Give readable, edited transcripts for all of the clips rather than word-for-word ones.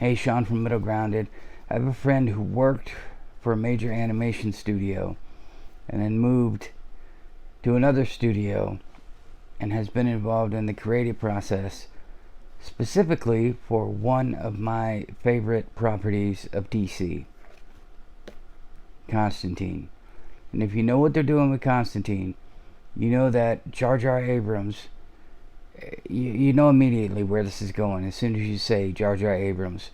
Hey, Sean from Middle Grounded. I have a friend who worked for a major animation studio and then moved to another studio and has been involved in the creative process, specifically for one of my favorite properties of DC, Constantine. And if you know what they're doing with Constantine, you know that Jar Jar Abrams, you know immediately where this is going as soon as you say Jar Jar Abrams.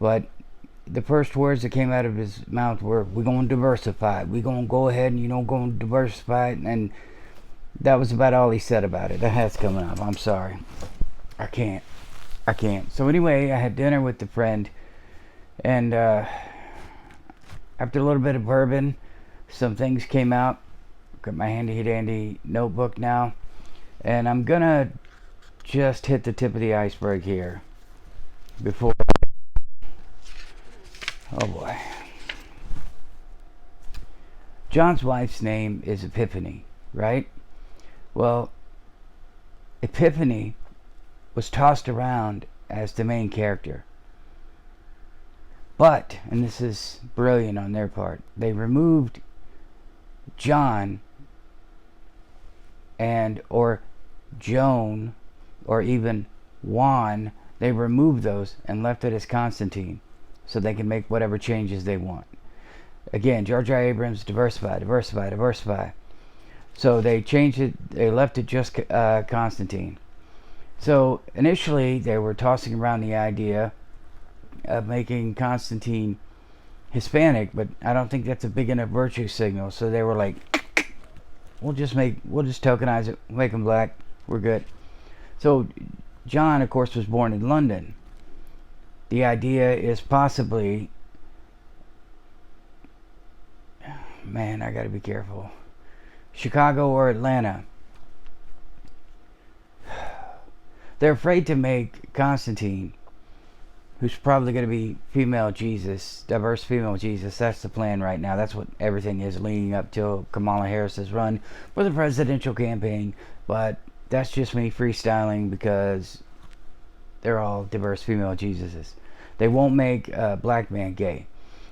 But the first words that came out of his mouth were, we're going to diversify. We're going to go ahead and, going to diversify. And that was about all he said about it. That has coming up. I'm sorry. I can't. So anyway, I had dinner with the friend. And after a little bit of bourbon, some things came out. Got my handy dandy notebook now. And I'm going to just hit the tip of the iceberg here. Before... Oh boy. John's wife's name is Epiphany, right? Well, Epiphany was tossed around as the main character. But, and this is brilliant on their part, they removed John and or Joan or even Juan. They removed those and left it as Constantine, so they can make whatever changes they want. Again, Jar Jar Abrams, diversify. So they changed it, they left it just Constantine. So initially they were tossing around the idea of making Constantine Hispanic, but I don't think that's a big enough virtue signal. So they were like, we'll just tokenize it, make him black, we're good. So John, of course, was born in London. The idea is possibly, man, I gotta be careful, Chicago or Atlanta. They're afraid to make Constantine, who's probably going to be female Jesus, diverse female Jesus. That's the plan right now. That's what everything is leading up till Kamala Harris's run for the presidential campaign. But that's just me freestyling because they're all diverse female Jesuses. They won't make a black man gay.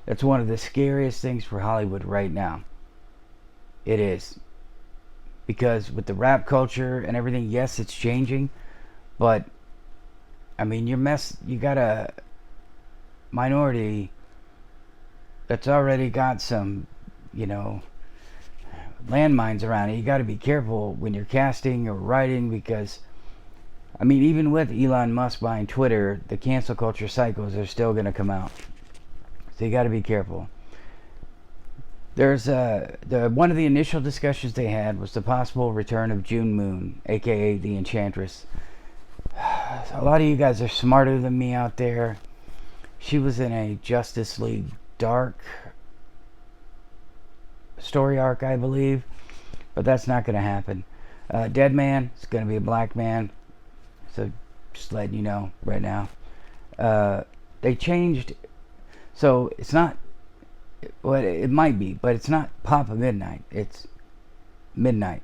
That's one of the scariest things for Hollywood right now. It is. Because with the rap culture and everything, yes, it's changing. But, I mean, you got a minority that's already got some, landmines around it. You got to be careful when you're casting or writing because, I mean, even with Elon Musk buying Twitter, the cancel culture cycles are still going to come out. So you got to be careful. There's one of the initial discussions they had was the possible return of June Moon, aka the Enchantress. A lot of you guys are smarter than me out there. She was in a Justice League Dark story arc, I believe, but that's not going to happen. Dead Man is going to be a black man, so just letting you know right now. They changed, so it's not, well, it might be, but it's not Papa Midnight, it's Midnight.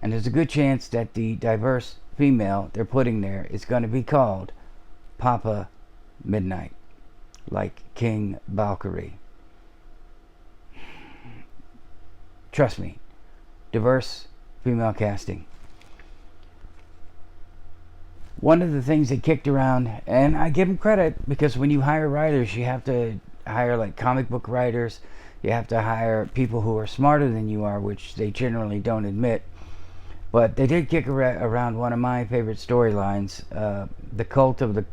And there's a good chance that the diverse female they're putting there is going to be called Papa Midnight, like King Valkyrie. Trust me, diverse female casting. One of the things they kicked around, and I give them credit, because when you hire writers, you have to hire like comic book writers, you have to hire people who are smarter than you are, which they generally don't admit. But they did kick around one of my favorite storylines, the cult of the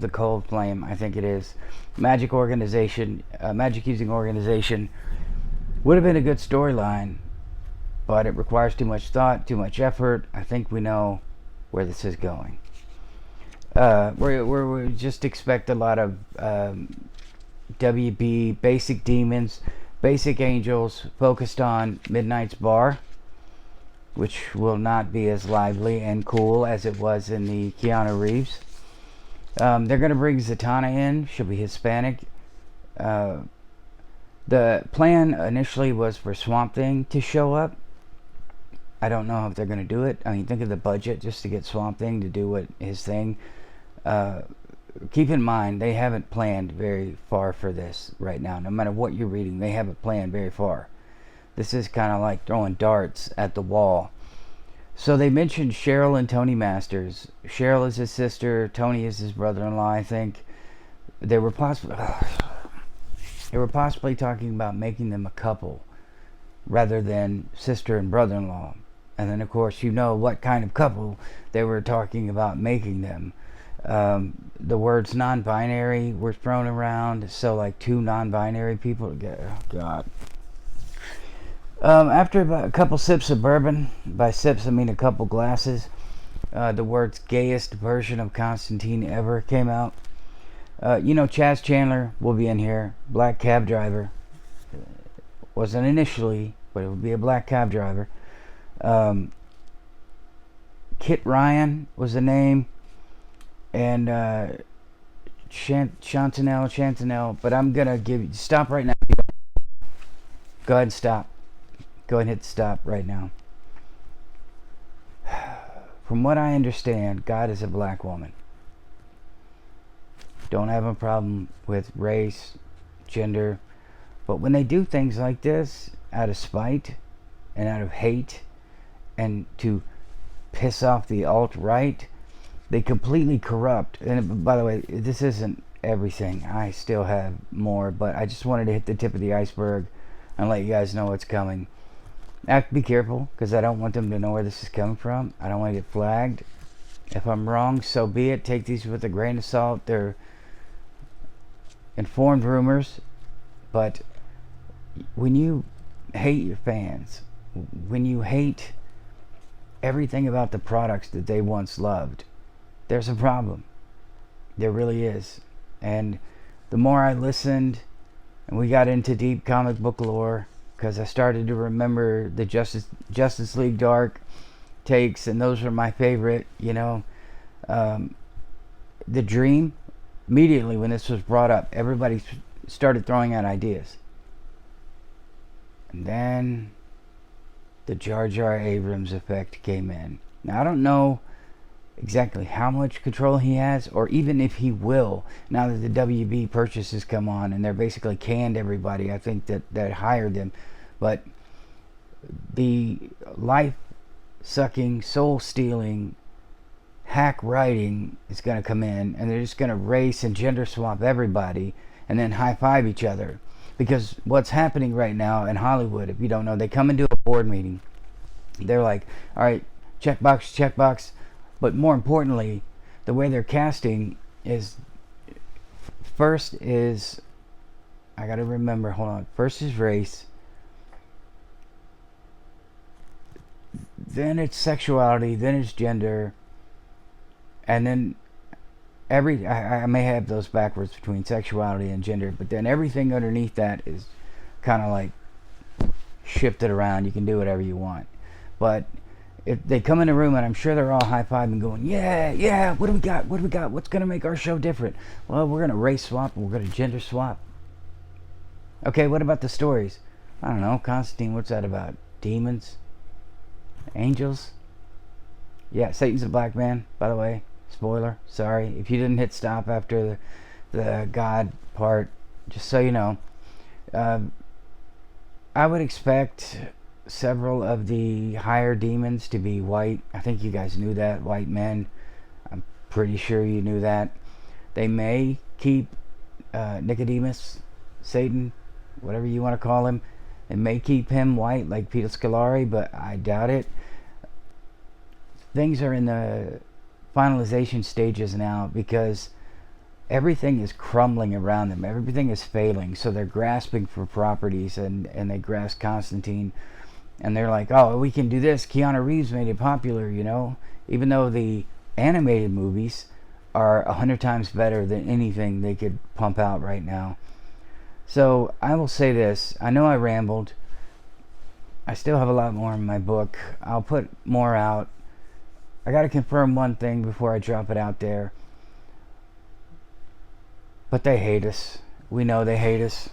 cold flame. I think it is magic organization, magic using organization. Would have been a good storyline, but it requires too much thought, too much effort. I think we know where this is going. We just expect a lot of WB basic demons, basic angels focused on Midnight's bar, which will not be as lively and cool as it was in the Keanu Reeves. They're going to bring Zatanna in. She'll be Hispanic. The plan initially was for Swamp Thing to show up. I don't know if they're going to do it. I mean, think of the budget just to get Swamp Thing to do what his thing. keep in mind, they haven't planned very far for this right now. No matter what you're reading, they haven't planned very far. This is kind of like throwing darts at the wall. So they mentioned Cheryl and Tony Masters. Cheryl is his sister. Tony is his brother-in-law, I think. They were possibly talking about making them a couple rather than sister and brother-in-law. And then, of course, you know what kind of couple they were talking about making them. The words non-binary were thrown around, so like two non-binary people. Oh, God. After about a couple sips of bourbon, by sips I mean a couple glasses, the words gayest version of Constantine ever came out. Chaz Chandler will be in here. Black cab driver. Wasn't initially, but it would be a black cab driver. Kit Ryan was the name. And Chantanel, but I'm going to give you... Stop right now. Go ahead and stop. Go ahead and hit stop right now. From what I understand, God is a black woman. Don't have a problem with race, gender, but when they do things like this out of spite and out of hate and to piss off the alt-right, they completely corrupt. And by the way, this isn't everything. I still have more, but I just wanted to hit the tip of the iceberg and let you guys know what's coming. Be careful, because I don't want them to know where this is coming from. I don't want to get flagged. If I'm wrong, so be it. Take these with a grain of salt. They're informed rumors, but when you hate your fans, when you hate everything about the products that they once loved, there's a problem. There really is. And the more I listened and we got into deep comic book lore, because I started to remember the Justice League Dark takes, and those were my favorite. The Dream, immediately when this was brought up, everybody started throwing out ideas. And then the Jar Jar Abrams effect came in. Now I don't know exactly how much control he has, or even if he will, now that the WB purchases come on and they're basically canned everybody, I think, that hired them. But the life-sucking, soul-stealing, hack writing is going to come in, and they're just going to race and gender swap everybody and then high-five each other. Because what's happening right now in Hollywood, if you don't know, they come into a board meeting. They're like, all right, checkbox, checkbox. But more importantly, the way they're casting is, first is, I got to remember, hold on. First is race. Then it's sexuality. Then it's gender. And then I may have those backwards between sexuality and gender, but then everything underneath that is kind of like shifted around. You can do whatever you want. But if they come in a room, and I'm sure they're all high-fiving going, yeah, what do we got? What's going to make our show different? Well, we're going to race swap, and we're going to gender swap. Okay, what about the stories? I don't know, Constantine, what's that about? Demons? Angels? Yeah, Satan's a black man, by the way. Spoiler, sorry. If you didn't hit stop after the God part, just so you know. I would expect several of the higher demons to be white. I think you guys knew that. White men. I'm pretty sure you knew that. They may keep Nicodemus, Satan, whatever you want to call him. They may keep him white like Peter Scolari, but I doubt it. Things are in the finalization stages now because everything is crumbling around them. Everything is failing. So they're grasping for properties, and they grasp Constantine. And they're like, oh, we can do this. Keanu Reeves made it popular, even though the animated movies are 100 times better than anything they could pump out right now. So I will say this. I know I rambled. I still have a lot more in my book. I'll put more out. I got to confirm one thing before I drop it out there. But they hate us. We know they hate us.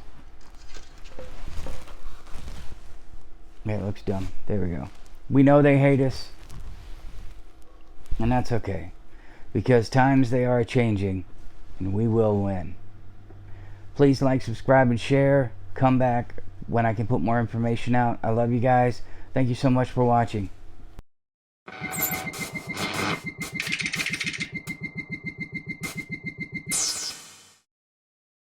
Yeah, it looks dumb. There we go. We know they hate us. And that's okay. Because times they are changing. and we will win. Please like, subscribe, and share. Come back when I can put more information out. I love you guys. Thank you so much for watching.